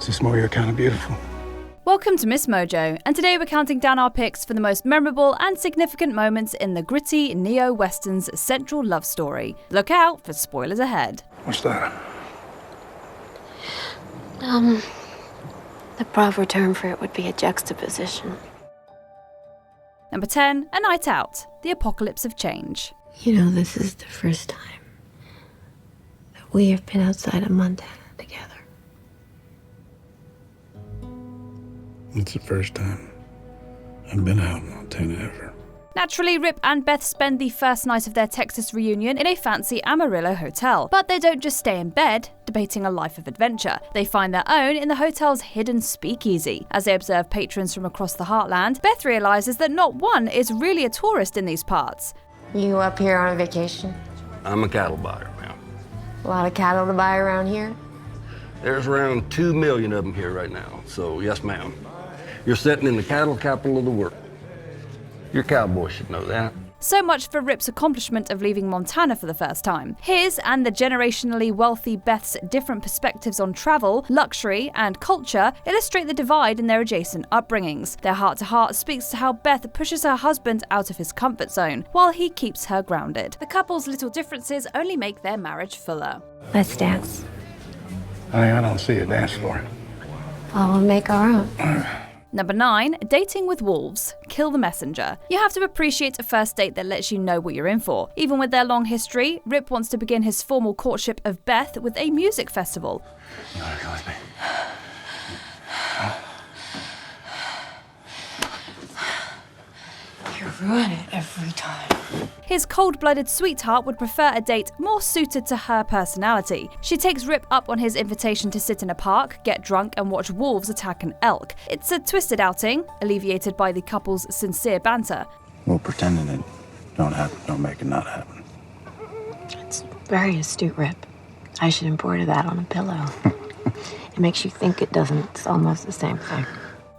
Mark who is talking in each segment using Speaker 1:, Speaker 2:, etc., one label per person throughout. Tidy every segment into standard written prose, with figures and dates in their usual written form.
Speaker 1: just more you're kind of beautiful.
Speaker 2: Welcome to MsMojo, and today we're counting down our picks for the most memorable and significant moments in the gritty neo-western's central love story. Look out for spoilers ahead.
Speaker 1: What's that?
Speaker 3: The proper term for it would be a juxtaposition.
Speaker 2: Number 10, A Night Out, The Apocalypse of Change.
Speaker 3: You know, this is the first time that we have been outside of Montana together.
Speaker 1: It's the first time I've been out in Montana ever.
Speaker 2: Naturally, Rip and Beth spend the first night of their Texas reunion in a fancy Amarillo hotel. But they don't just stay in bed, debating a life of adventure. They find their own in the hotel's hidden speakeasy. As they observe patrons from across the heartland, Beth realizes that not one is really a tourist in these parts.
Speaker 3: You up here on a vacation?
Speaker 4: I'm a cattle buyer, ma'am.
Speaker 3: A lot of cattle to buy around here?
Speaker 4: There's around 2 million of them here right now, so yes, ma'am. You're sitting in the cattle capital of the world. Your cowboy should know that.
Speaker 2: So much for Rip's accomplishment of leaving Montana for the first time. His and the generationally wealthy Beth's different perspectives on travel, luxury, and culture illustrate the divide in their adjacent upbringings. Their heart-to-heart speaks to how Beth pushes her husband out of his comfort zone, while he keeps her grounded. The couple's little differences only make their marriage fuller.
Speaker 3: Let's dance.
Speaker 1: I don't see a dance floor.
Speaker 3: Well, we'll make our own.
Speaker 2: Number 9, Dating with Wolves, Kill the Messenger. You have to appreciate a first date that lets you know what you're in for. Even with their long history, Rip wants to begin his formal courtship of Beth with a music festival.
Speaker 1: You wanna go with me?
Speaker 3: You ruin it every time.
Speaker 2: His cold-blooded sweetheart would prefer a date more suited to her personality. She takes Rip up on his invitation to sit in a park, get drunk, and watch wolves attack an elk. It's a twisted outing, alleviated by the couple's sincere banter.
Speaker 1: Well, pretending it don't happen, don't make it not happen.
Speaker 3: It's very astute, Rip. I should embroider that on a pillow. It makes you think it doesn't. It's almost the same thing.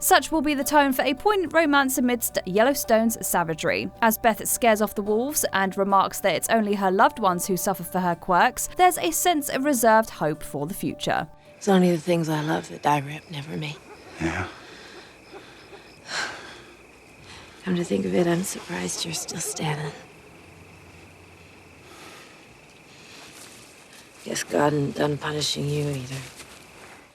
Speaker 2: Such will be the tone for a poignant romance amidst Yellowstone's savagery. As Beth scares off the wolves and remarks that it's only her loved ones who suffer for her quirks, there's a sense of reserved hope for the future.
Speaker 3: It's only the things I love that die, Rip, never me.
Speaker 1: Yeah.
Speaker 3: Come to think of it, I'm surprised you're still standing. Guess God isn't done punishing you either.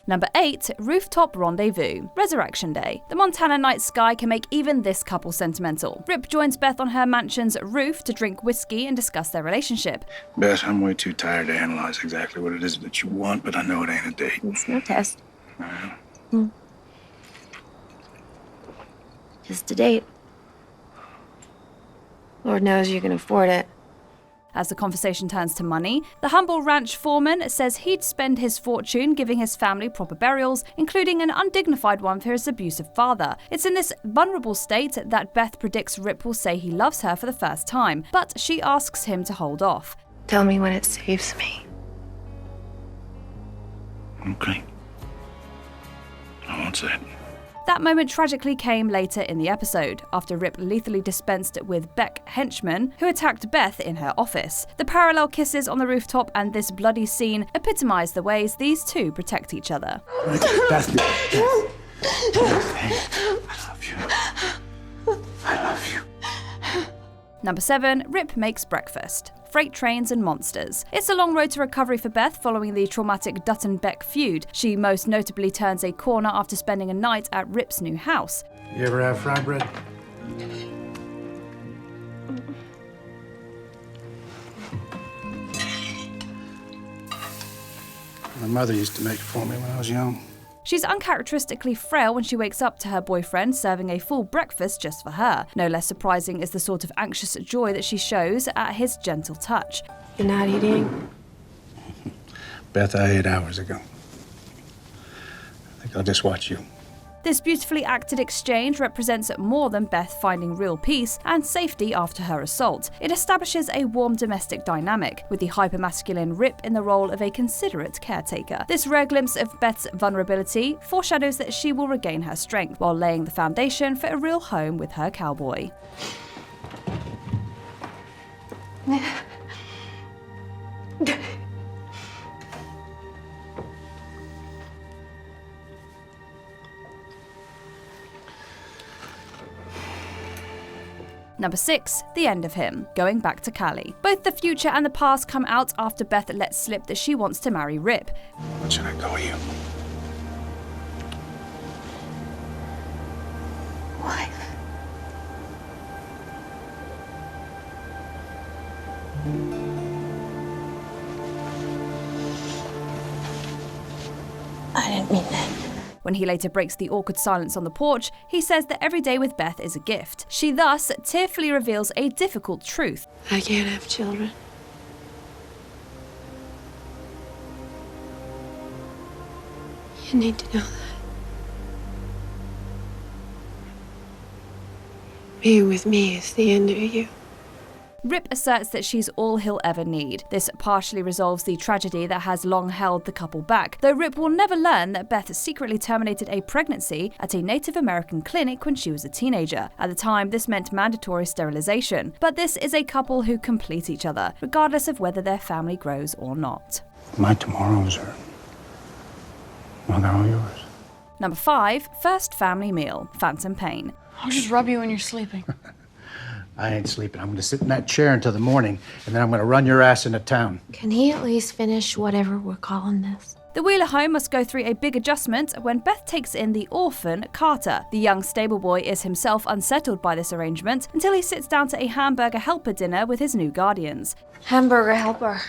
Speaker 2: Number 8, Rooftop Rendezvous, Resurrection Day. The Montana night sky can make even this couple sentimental. Rip joins Beth on her mansion's roof to drink whiskey and discuss their relationship.
Speaker 1: Beth, I'm way too tired to analyze exactly what it is that you want, but I know it ain't a date.
Speaker 3: It's no test. Just a date. Lord knows you can afford it.
Speaker 2: As the conversation turns to money, the humble ranch foreman says he'd spend his fortune giving his family proper burials, including an undignified one for his abusive father. It's in this vulnerable state that Beth predicts Rip will say he loves her for the first time, but she asks him to hold off.
Speaker 3: Tell me when it saves me.
Speaker 1: Okay. I won't say it.
Speaker 2: That moment tragically came later in the episode, after Rip lethally dispensed with Beck henchmen who attacked Beth in her office. The parallel kisses on the rooftop and this bloody scene epitomize the ways these two protect each other.
Speaker 1: Beth, I love you. I love you.
Speaker 2: Number 7, Rip makes breakfast. Freight trains and monsters. It's a long road to recovery for Beth following the traumatic Dutton-Beck feud. She most notably turns a corner after spending a night at Rip's new house.
Speaker 1: You ever have fry bread? My mother used to make it for me when I was young.
Speaker 2: She's uncharacteristically frail when she wakes up to her boyfriend serving a full breakfast just for her. No less surprising is the sort of anxious joy that she shows at his gentle touch.
Speaker 3: You're not eating?
Speaker 1: Beth, I ate hours ago. I think I'll just watch you.
Speaker 2: This beautifully acted exchange represents more than Beth finding real peace and safety after her assault. It establishes a warm domestic dynamic, with the hypermasculine Rip in the role of a considerate caretaker. This rare glimpse of Beth's vulnerability foreshadows that she will regain her strength, while laying the foundation for a real home with her cowboy. Number 6, the end of him, going back to Cali. Both the future and the past come out after Beth lets slip that she wants to marry Rip.
Speaker 1: What should I call you?
Speaker 3: Wife. I didn't mean that.
Speaker 2: When he later breaks the awkward silence on the porch, he says that every day with Beth is a gift. She thus tearfully reveals a difficult truth.
Speaker 3: I can't have children. You need to know that. Being with me is the end of you.
Speaker 2: Rip asserts that she's all he'll ever need. This partially resolves the tragedy that has long held the couple back, though Rip will never learn that Beth secretly terminated a pregnancy at a Native American clinic when she was a teenager. At the time, this meant mandatory sterilization, but this is a couple who complete each other, regardless of whether their family grows or not.
Speaker 1: My tomorrows are... well, they're all yours.
Speaker 2: Number 5, first family meal, phantom pain.
Speaker 5: I'll just rub you when you're sleeping.
Speaker 1: I ain't sleeping. I'm going to sit in that chair until the morning, and then I'm going to run your ass into town.
Speaker 3: Can he at least finish whatever we're calling this?
Speaker 2: The Wheeler home must go through a big adjustment when Beth takes in the orphan, Carter. The young stable boy is himself unsettled by this arrangement until he sits down to a hamburger helper dinner with his new guardians.
Speaker 3: Hamburger helper.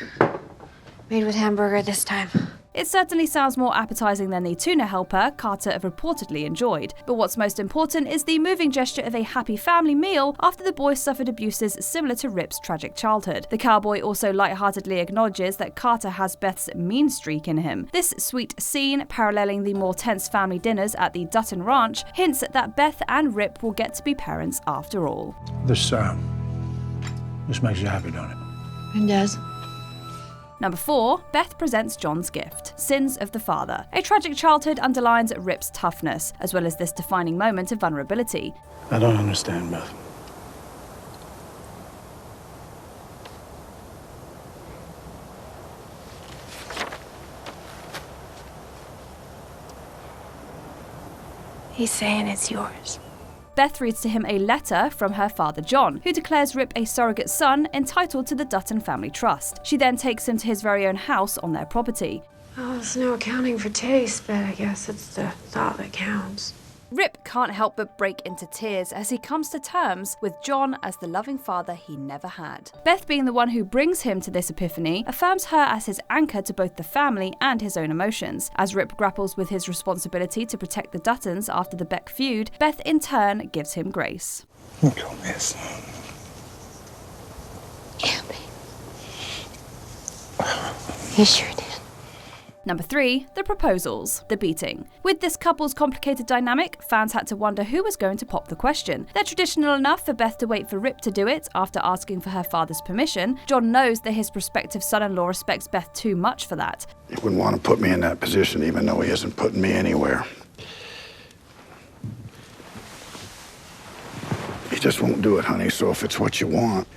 Speaker 3: Made with hamburger this time.
Speaker 2: It certainly sounds more appetizing than the tuna helper Carter reportedly enjoyed. But what's most important is the moving gesture of a happy family meal after the boy suffered abuses similar to Rip's tragic childhood. The cowboy also lightheartedly acknowledges that Carter has Beth's mean streak in him. This sweet scene, paralleling the more tense family dinners at the Dutton ranch, hints that Beth and Rip will get to be parents after all.
Speaker 1: This makes you happy, don't it?
Speaker 3: It does.
Speaker 2: Number 4, Beth presents John's gift, Sins of the Father. A tragic childhood underlines Rip's toughness, as well as this defining moment of vulnerability.
Speaker 1: I don't understand, Beth.
Speaker 3: He's saying it's yours.
Speaker 2: Beth reads to him a letter from her father John, who declares Rip a surrogate son entitled to the Dutton family trust. She then takes him to his very own house on their property.
Speaker 3: Oh, there's no accounting for taste, but I guess it's the thought that counts.
Speaker 2: Rip can't help but break into tears as he comes to terms with John as the loving father he never had. Beth, being the one who brings him to this epiphany, affirms her as his anchor to both the family and his own emotions. As Rip grapples with his responsibility to protect the Duttons after the Beck feud, Beth in turn gives him grace.
Speaker 1: You told me this.
Speaker 3: Yeah, babe. He sure did.
Speaker 2: Number 3, the proposals, the beating. With this couple's complicated dynamic, fans had to wonder who was going to pop the question. They're traditional enough for Beth to wait for Rip to do it after asking for her father's permission. John knows that his prospective son-in-law respects Beth too much for that.
Speaker 6: He wouldn't want to put me in that position, even though he isn't putting me anywhere. He just won't do it, honey, so if it's what you want,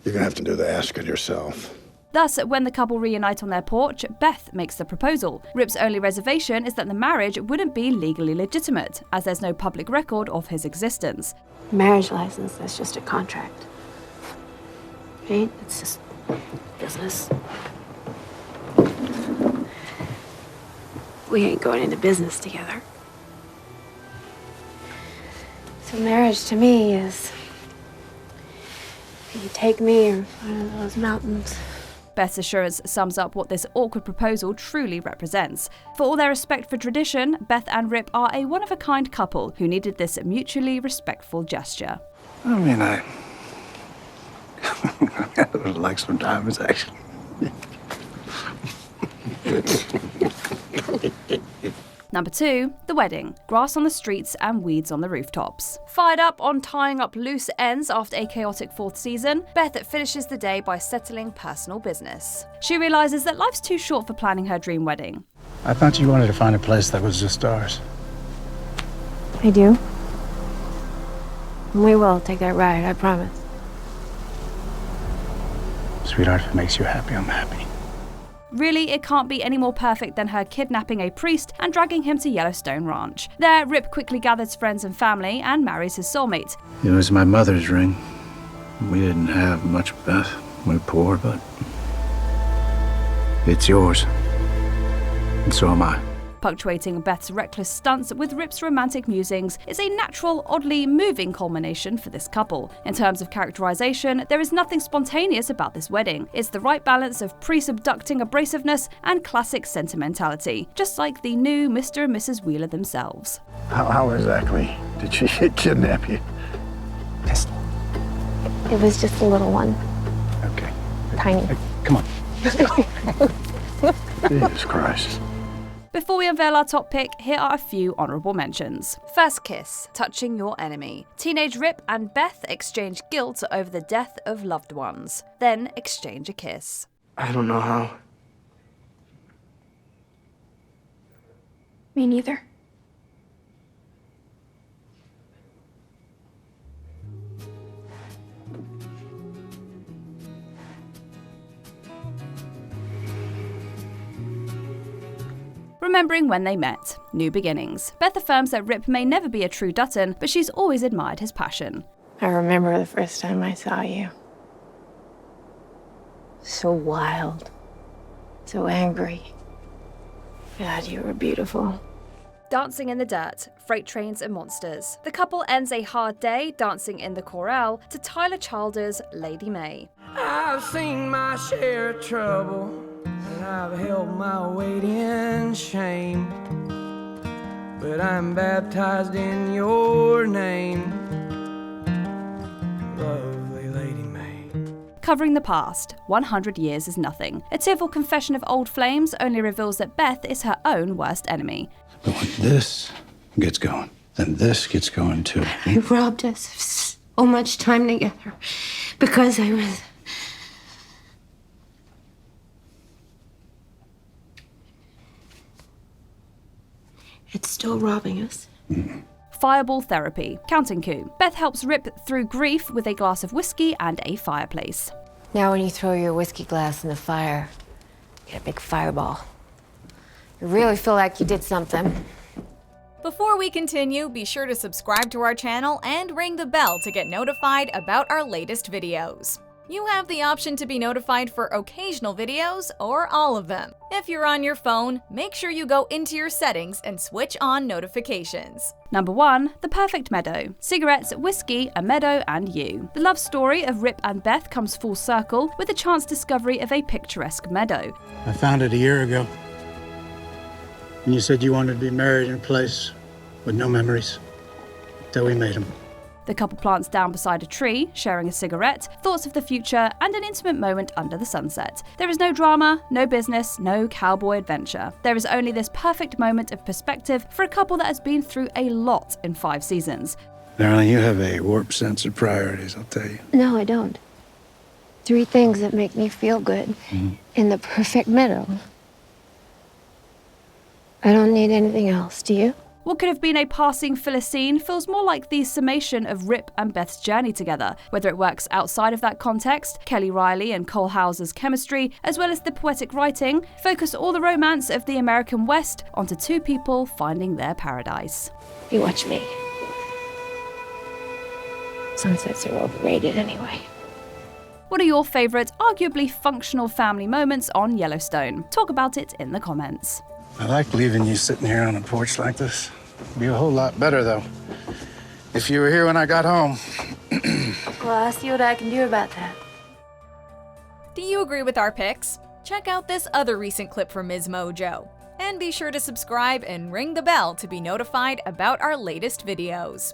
Speaker 6: you're gonna have to do the asking yourself.
Speaker 2: Thus, when the couple reunite on their porch, Beth makes the proposal. Rip's only reservation is that the marriage wouldn't be legally legitimate, as there's no public record of his existence.
Speaker 3: Marriage license, that's just a contract. Right? It's just business. We ain't going into business together. So marriage to me is you take me or one of those mountains.
Speaker 2: Beth's assurance sums up what this awkward proposal truly represents. For all their respect for tradition, Beth and Rip are a one-of-a-kind couple who needed this mutually respectful gesture.
Speaker 1: I mean, I would like some diamonds, actually.
Speaker 2: Number 2, the wedding. Grass on the streets and weeds on the rooftops. Fired up on tying up loose ends after a chaotic 4th season, Beth finishes the day by settling personal business. She realizes that life's too short for planning her dream wedding.
Speaker 1: I thought you wanted to find a place that was just ours.
Speaker 3: I do. We will take that ride, I promise.
Speaker 1: Sweetheart, if it makes you happy, I'm happy.
Speaker 2: Really, it can't be any more perfect than her kidnapping a priest and dragging him to Yellowstone Ranch. There, Rip quickly gathers friends and family and marries his soulmate.
Speaker 1: It was my mother's ring. We didn't have much, Beth. We're poor, but it's yours. And so am I.
Speaker 2: Punctuating Beth's reckless stunts with Rip's romantic musings is a natural, oddly moving culmination for this couple. In terms of characterization, there is nothing spontaneous about this wedding. It's the right balance of pre-subducting abrasiveness and classic sentimentality, just like the new Mr. and Mrs. Wheeler themselves.
Speaker 6: How exactly did she kidnap you?
Speaker 1: Pistol.
Speaker 3: It was just a little one.
Speaker 1: Okay.
Speaker 3: Tiny.
Speaker 1: Hey, come on.
Speaker 6: Jesus Christ.
Speaker 2: Before we unveil our top pick, here are a few honourable mentions. First kiss, touching your enemy. Teenage Rip and Beth exchange guilt over the death of loved ones. Then exchange a kiss.
Speaker 7: I don't know how.
Speaker 5: Me neither.
Speaker 2: Remembering when they met. New beginnings. Beth affirms that Rip may never be a true Dutton, but she's always admired his passion.
Speaker 3: I remember the first time I saw you. So wild. So angry. God, you were beautiful.
Speaker 2: Dancing in the dirt, freight trains and monsters. The couple ends a hard day dancing in the chorale to Tyler Childers' Lady May.
Speaker 7: I've seen my share of trouble, and I've held my weight in shame. But I'm baptized in your name, lovely Lady May.
Speaker 2: Covering the past, 100 years is nothing. A tearful confession of old flames only reveals that Beth is her own worst enemy.
Speaker 1: But when this gets going, then this gets going too.
Speaker 3: You robbed us of so much time together because I was... It's still robbing us.
Speaker 2: Fireball therapy. Counting coup. Beth helps Rip through grief with a glass of whiskey and a fireplace.
Speaker 3: Now when you throw your whiskey glass in the fire, you get a big fireball. You really feel like you did something.
Speaker 8: Before we continue, be sure to subscribe to our channel and ring the bell to get notified about our latest videos. You have the option to be notified for occasional videos or all of them. If you're on your phone, make sure you go into your settings and switch on notifications.
Speaker 2: Number 1. The perfect meadow. Cigarettes, whiskey, a meadow, and you. The love story of Rip and Beth comes full circle with the chance discovery of a picturesque meadow.
Speaker 1: I found it a year ago. And you said you wanted to be married in a place with no memories. So we made them.
Speaker 2: The couple plants down beside a tree, sharing a cigarette, thoughts of the future, and an intimate moment under the sunset. There is no drama, no business, no cowboy adventure. There is only this perfect moment of perspective for a couple that has been through a lot in 5 seasons.
Speaker 1: Darling, you have a warped sense of priorities, I'll tell you.
Speaker 3: No, I don't. 3 things that make me feel good in the perfect meadow. I don't need anything else, do you?
Speaker 2: What could have been a passing filler scene feels more like the summation of Rip and Beth's journey together. Whether it works outside of that context, Kelly Reilly and Cole Hauser's chemistry, as well as the poetic writing, focus all the romance of the American West onto 2 people finding their paradise.
Speaker 3: You watch me. Sunsets are overrated anyway.
Speaker 2: What are your favourite, arguably functional family moments on Yellowstone? Talk about it in the comments.
Speaker 1: I like leaving you sitting here on a porch like this. It'd be a whole lot better, though, if you were here when I got home.
Speaker 3: Well, I'll see what I can do about that.
Speaker 8: Do you agree with our picks? Check out this other recent clip from MsMojo. And be sure to subscribe and ring the bell to be notified about our latest videos.